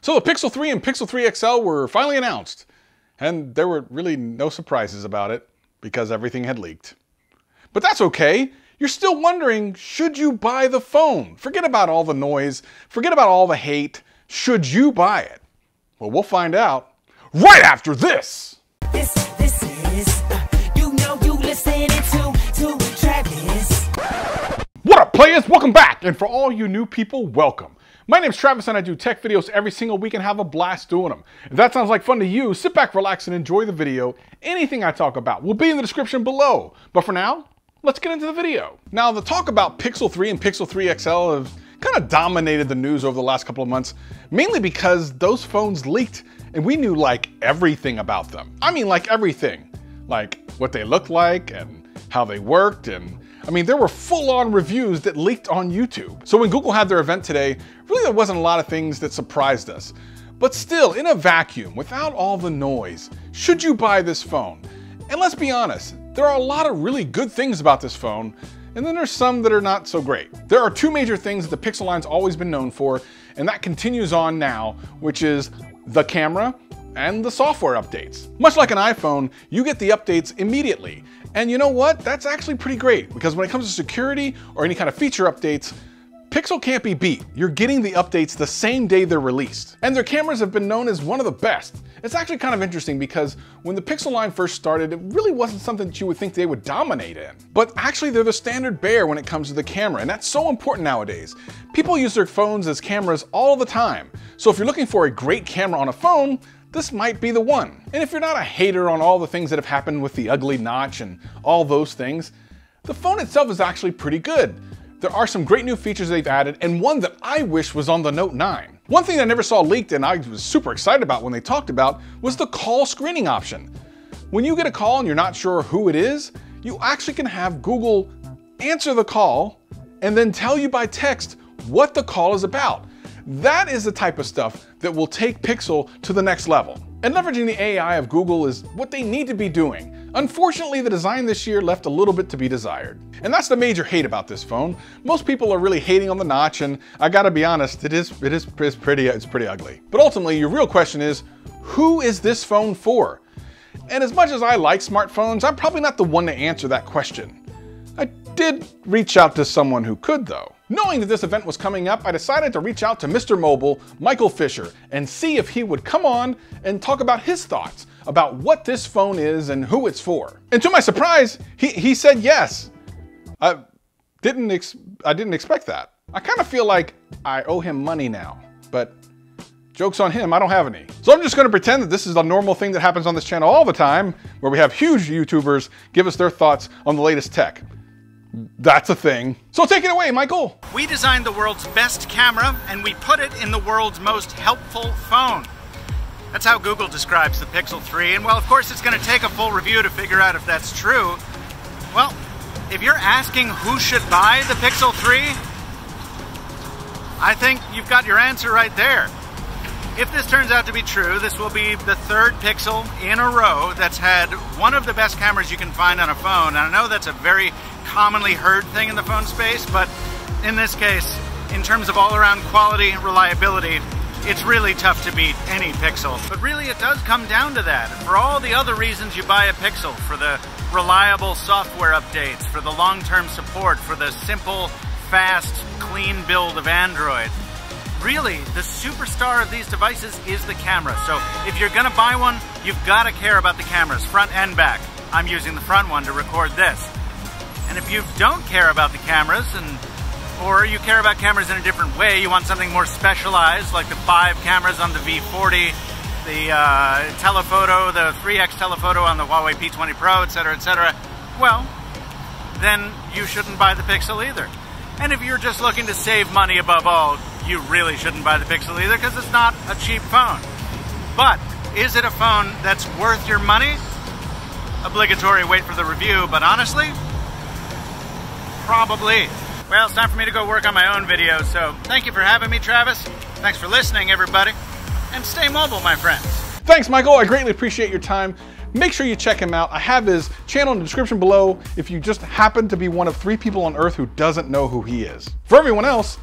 So the Pixel 3 and Pixel 3 XL were finally announced, and there were really no surprises about it because everything had leaked. But that's okay. You're still wondering, should you buy the phone? Forget about all the noise, forget about all the hate. Should you buy it? Well, we'll find out right after this. This is, you listening to Travis. What up, players? Welcome back. And for all you new people, welcome. My name's Travis and I do tech videos every single week and have a blast doing them. If that sounds like fun to you, sit back, relax, and enjoy the video. Anything I talk about will be in the description below. But for now, let's get into the video. Now, the talk about Pixel 3 and Pixel 3 XL have kind of dominated the news over the last couple of months, mainly because those phones leaked and we knew like everything about them. I mean, like everything. Like what they looked like and how they worked, and I mean, there were full-on reviews that leaked on YouTube. So when Google had their event today, really there wasn't a lot of things that surprised us. But still, in a vacuum, without all the noise, should you buy this phone? And let's be honest, there are a lot of really good things about this phone, and then there's some that are not so great. There are two major things that the Pixel line's always been known for, and that continues on now, which is the camera and the software updates. Much like an iPhone, you get the updates immediately. And you know what? That's actually pretty great, because when it comes to security or any kind of feature updates, Pixel can't be beat. You're getting the updates the same day they're released. And their cameras have been known as one of the best. It's actually kind of interesting because when the Pixel line first started, it really wasn't something that you would think they would dominate in. But actually they're the standard bearer when it comes to the camera, and that's so important nowadays. People use their phones as cameras all the time. So if you're looking for a great camera on a phone, this might be the one. And if you're not a hater on all the things that have happened with the ugly notch and all those things, the phone itself is actually pretty good. There are some great new features they've added, and one that I wish was on the Note 9. One thing I never saw leaked and I was super excited about when they talked about was the call screening option. When you get a call and you're not sure who it is, you actually can have Google answer the call and then tell you by text what the call is about. That is the type of stuff that will take Pixel to the next level. And leveraging the AI of Google is what they need to be doing. Unfortunately, the design this year left a little bit to be desired. And that's the major hate about this phone. Most people are really hating on the notch, and I gotta be honest, it's pretty ugly. But ultimately, your real question is, who is this phone for? And as much as I like smartphones, I'm probably not the one to answer that question. I did reach out to someone who could, though. Knowing that this event was coming up, I decided to reach out to Mr. Mobile, Michael Fisher, and see if he would come on and talk about his thoughts about what this phone is and who it's for. And to my surprise, he said yes. I didn't expect that. I kind of feel like I owe him money now, but joke's on him, I don't have any. So I'm just gonna pretend that this is a normal thing that happens on this channel all the time, where we have huge YouTubers give us their thoughts on the latest tech. That's a thing. So take it away, Michael. We designed the world's best camera, and we put it in the world's most helpful phone. That's how Google describes the Pixel 3, and well, of course, it's going to take a full review to figure out if that's true. Well, if you're asking who should buy the Pixel 3, I think you've got your answer right there. If this turns out to be true, this will be the third Pixel in a row that's had one of the best cameras you can find on a phone. And I know that's a very commonly heard thing in the phone space, but in this case, in terms of all-around quality and reliability, it's really tough to beat any Pixel. But really, it does come down to that. For all the other reasons you buy a Pixel, for the reliable software updates, for the long-term support, for the simple, fast, clean build of Android, really, the superstar of these devices is the camera. So if you're gonna buy one, you've gotta care about the cameras, front and back. I'm using the front one to record this. And if you don't care about the cameras, or you care about cameras in a different way, you want something more specialized, like the 5 cameras on the V40, the telephoto, the 3x telephoto on the Huawei P20 Pro, etc., well, then you shouldn't buy the Pixel either. And if you're just looking to save money above all, you really shouldn't buy the Pixel either, because it's not a cheap phone. But is it a phone that's worth your money? Obligatory wait for the review, but honestly, probably. Well, it's time for me to go work on my own video, so thank you for having me, Travis. Thanks for listening, everybody. And stay mobile, my friends. Thanks, Michael. I greatly appreciate your time. Make sure you check him out. I have his channel in the description below if you just happen to be one of 3 people on Earth who doesn't know who he is. For everyone else,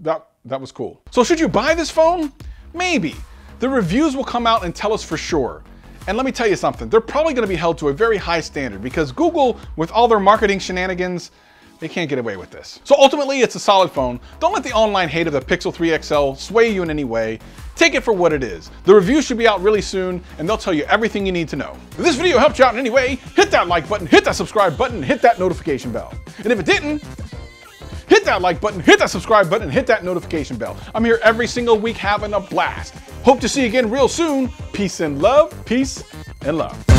that was cool. So should you buy this phone? Maybe. The reviews will come out and tell us for sure. And let me tell you something, they're probably going to be held to a very high standard because Google, with all their marketing shenanigans, they can't get away with this. So ultimately, it's a solid phone. Don't let the online hate of the Pixel 3 XL sway you in any way. Take it for what it is. The review should be out really soon, and they'll tell you everything you need to know. If this video helped you out in any way, hit that like button, hit that subscribe button, hit that notification bell. And if it didn't, hit that like button, hit that subscribe button, hit that notification bell. I'm here every single week having a blast. Hope to see you again real soon. Peace and love. Peace and love.